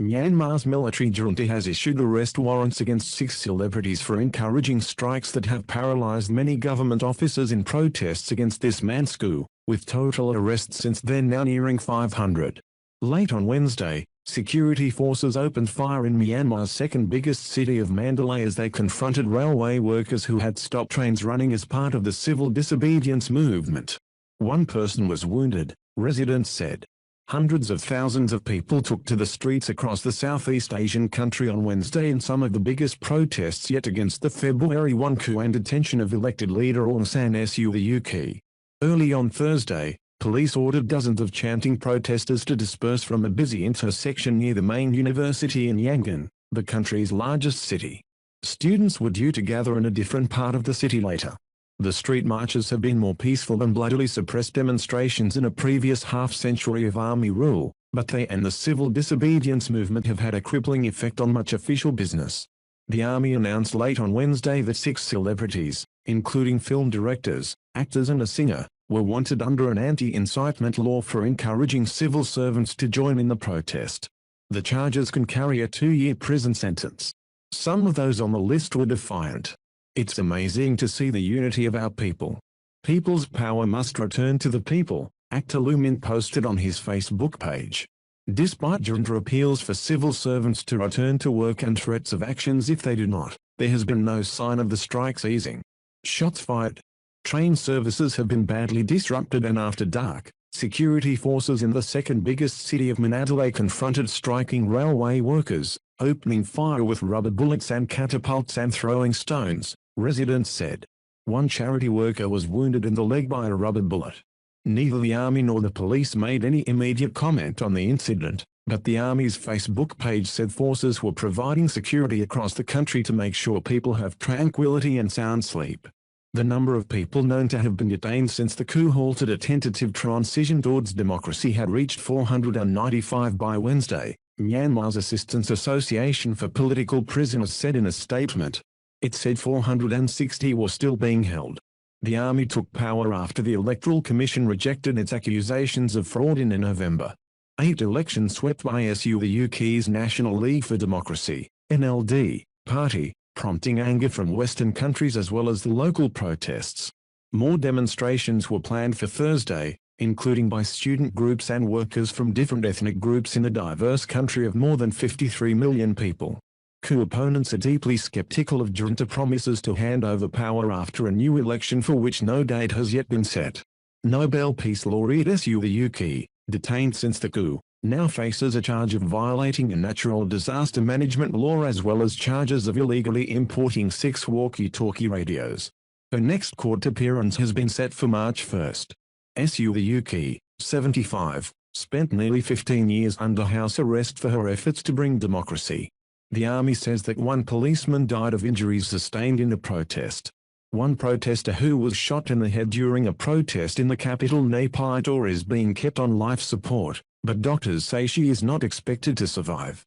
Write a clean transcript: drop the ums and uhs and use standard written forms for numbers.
Myanmar's military junta has issued arrest warrants against 6 celebrities for encouraging strikes that have paralyzed many government offices in protests against this man's coup, with total arrests since then now nearing 500. Late on Wednesday, security forces opened fire in Myanmar's second biggest city of Mandalay as they confronted railway workers who had stopped trains running as part of the civil disobedience movement. One person was wounded, residents said. Hundreds of thousands of people took to the streets across the Southeast Asian country on Wednesday in some of the biggest protests yet against the February 1 coup and detention of elected leader Aung San Suu Kyi. Early on Thursday, police ordered dozens of chanting protesters to disperse from a busy intersection near the main university in Yangon, the country's largest city. Students were due to gather in a different part of the city later. The street marches have been more peaceful than bloodily suppressed demonstrations in a previous half-century of army rule, but they and the civil disobedience movement have had a crippling effect on much official business. The army announced late on Wednesday that 6 celebrities, including film directors, actors and a singer, were wanted under an anti-incitement law for encouraging civil servants to join in the protest. The charges can carry a 2-year prison sentence. Some of those on the list were defiant. "It's amazing to see the unity of our people. People's power must return to the people," actor Lu Min posted on his Facebook page. Despite junta appeals for civil servants to return to work and threats of actions if they do not, there has been no sign of the strikes easing. Shots fired. Train services have been badly disrupted and after dark, security forces in the second biggest city of Mandalay confronted striking railway workers, opening fire with rubber bullets and catapults and throwing stones, residents said. One charity worker was wounded in the leg by a rubber bullet. Neither the army nor the police made any immediate comment on the incident, but the army's Facebook page said forces were providing security across the country to make sure people have tranquility and sound sleep. The number of people known to have been detained since the coup halted a tentative transition towards democracy had reached 495 by Wednesday, Myanmar's Assistance Association for Political Prisoners said in a statement. It said 460 were still being held. The army took power after the Electoral Commission rejected its accusations of fraud in November. 8 elections swept by Suu Kyi's National League for Democracy, NLD, party, prompting anger from Western countries as well as the local protests. More demonstrations were planned for Thursday, including by student groups and workers from different ethnic groups in a diverse country of more than 53 million people. Coup opponents are deeply skeptical of junta promises to hand over power after a new election for which no date has yet been set. Nobel Peace Laureate Suu Kyi, detained since the coup, now faces a charge of violating a natural disaster management law as well as charges of illegally importing 6 walkie-talkie radios. Her next court appearance has been set for March 1. Suu Kyi, 75, spent nearly 15 years under house arrest for her efforts to bring democracy. The army says that 1 policeman died of injuries sustained in a protest. One protester who was shot in the head during a protest in the capital Naypyidaw is being kept on life support, but doctors say she is not expected to survive.